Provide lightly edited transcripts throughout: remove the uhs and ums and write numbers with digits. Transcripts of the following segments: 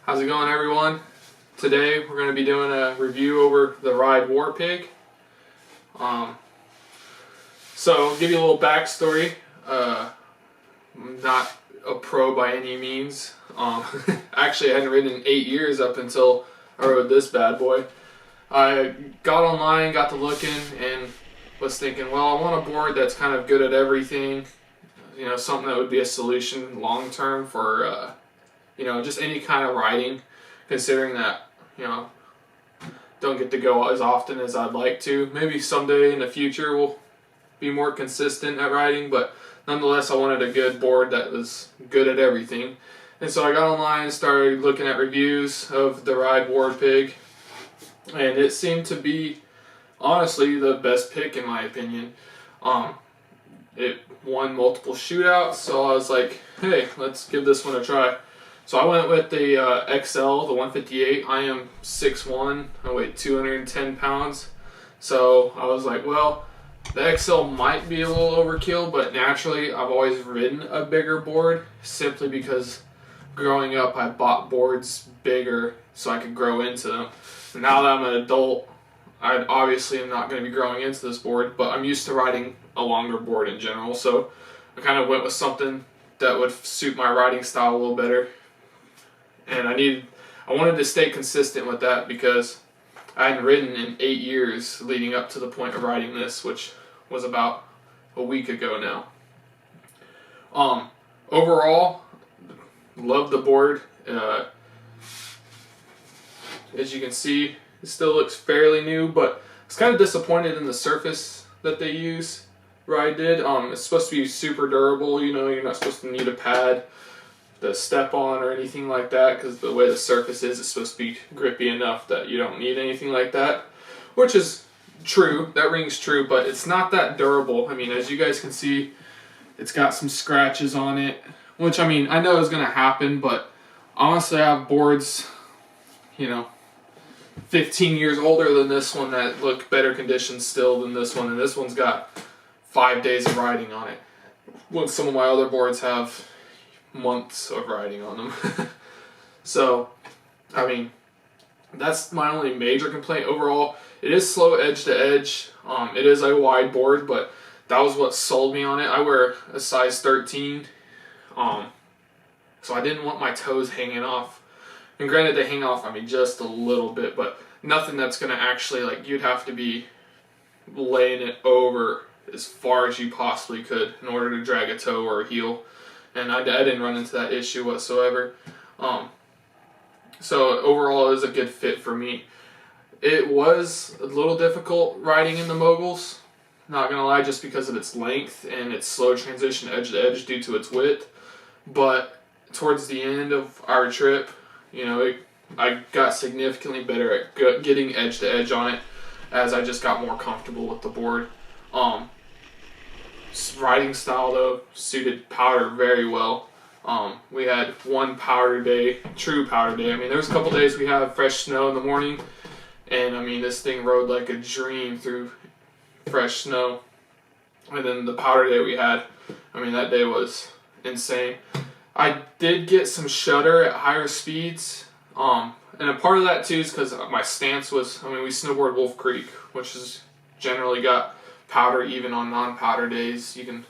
How's it going, everyone? Today we're going to be doing a review over the Ride Warpig. So I'll give you a little backstory. I'm not a pro by any means. Actually, I hadn't ridden in 8 years up until I rode this bad boy. I got online, got to looking, and was thinking, well, I want a board that's kind of good at everything. You know, something that would be a solution long term for just any kind of riding, considering that, don't get to go as often as I'd like to. Maybe someday in the future we'll be more consistent at riding, but nonetheless I wanted a good board that was good at everything. And so I got online and started looking at reviews of the Ride Warpig, and it seemed to be honestly the best pick in my opinion. It won multiple shootouts, so I was like, hey, let's give this one a try. So I went with the XL, the 158. I am 6'1", I weigh 210 pounds. So I was like, well, the XL might be a little overkill, but naturally I've always ridden a bigger board simply because growing up I bought boards bigger so I could grow into them. And now that I'm an adult, I obviously am not going to be growing into this board, but I'm used to riding a longer board in general. So I kind of went with something that would suit my riding style a little better. And I wanted to stay consistent with that because I hadn't ridden in 8 years leading up to the point of riding this, which was about a week ago now. Overall, love the board. As you can see, it still looks fairly new, but I was kind of disappointed in the surface that they use. Ride did. It's supposed to be super durable. You're not supposed to need a pad to step on or anything like that, because the way the surface is, it's supposed to be grippy enough that you don't need anything like that, which is true. That rings true, but it's not that durable. I mean, as you guys can see, it's got some scratches on it, which I know is going to happen, but honestly I have boards 15 years older than this one that look better condition still than this one, and this one's got 5 days of riding on it, when some of my other boards have months of riding on them. So that's my only major complaint. Overall, it is slow edge to edge. It is a wide board, but that was what sold me on it. I wear a size 13, so I didn't want my toes hanging off. And granted, they hang off just a little bit, but nothing that's going to actually, you'd have to be laying it over as far as you possibly could in order to drag a toe or a heel. And I didn't run into that issue whatsoever. So overall, it was a good fit for me. It was a little difficult riding in the moguls, not gonna lie, just because of its length and its slow transition edge to edge due to its width. But towards the end of our trip, I got significantly better at getting edge to edge on it as I just got more comfortable with the board. Riding style though suited powder very well. We had one powder day, true powder day. There was a couple days we had fresh snow in the morning, and this thing rode like a dream through fresh snow. And then the powder day we had, that day was insane. I did get some shudder at higher speeds, and a part of that too is because my stance was, we snowboard Wolf Creek, which has generally got powder even on non-powder days. You can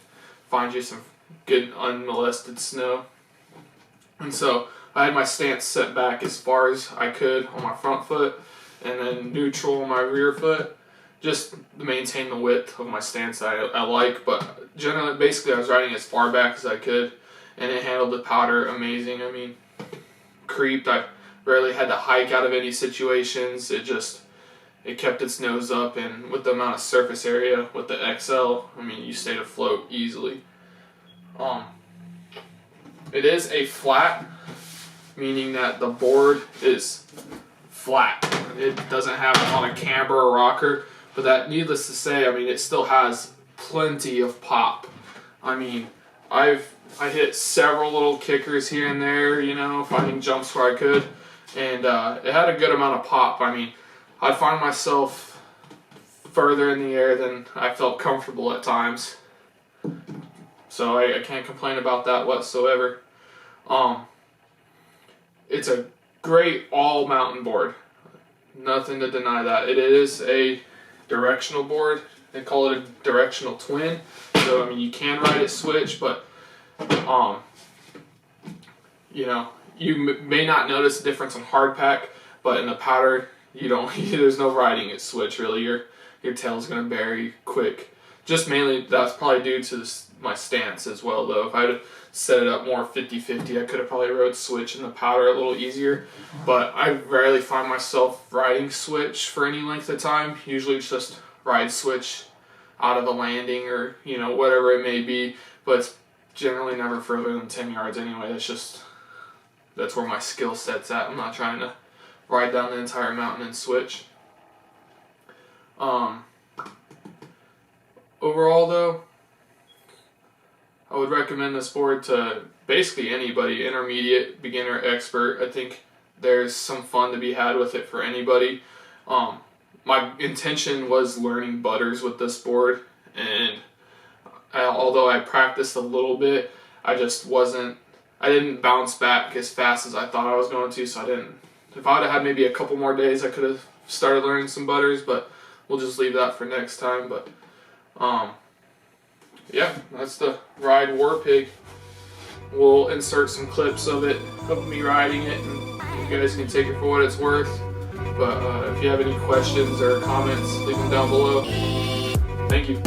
find you some good unmolested snow. And so I had my stance set back as far as I could on my front foot, and then neutral on my rear foot, just to maintain the width of my stance I like. But generally, basically I was riding as far back as I could, and it handled the powder amazing. Creeped. I rarely had to hike out of any situations. It kept its nose up, and with the amount of surface area with the XL, you stayed afloat easily. It is a flat, meaning that the board is flat. It doesn't have on a camber or rocker, but that, needless to say, it still has plenty of pop. I hit several little kickers here and there, finding jumps where I could, and it had a good amount of pop. I'd find myself further in the air than I felt comfortable at times. So I can't complain about that whatsoever. It's a great all mountain board. Nothing to deny that. It is a directional board. They call it a directional twin. So I mean, you can ride it switch, but you know, you may not notice a difference in hardpack, but in the powder, you don't. There's no riding it switch really. Your tail's gonna bury quick. Just mainly that's probably due to my stance as well, though. If I had set it up more 50-50, I could have probably rode switch in the powder a little easier. But I rarely find myself riding switch for any length of time. Usually it's just ride switch out of a landing or, you know, whatever it may be. But it's generally never further than 10 yards anyway. That's where my skill set's at. I'm not trying to ride down the entire mountain and switch. Overall, though, I would recommend this board to basically anybody, intermediate, beginner, expert. I think there's some fun to be had with it for anybody. My intention was learning butters with this board, and although I practiced a little bit, I didn't bounce back as fast as I thought I was going to, so I didn't. If I would have had maybe a couple more days, I could have started learning some butters, but we'll just leave that for next time. But yeah, that's the Ride Warpig. We'll insert some clips of it, of me riding it, and you guys can take it for what it's worth. But if you have any questions or comments, leave them down below. Thank you.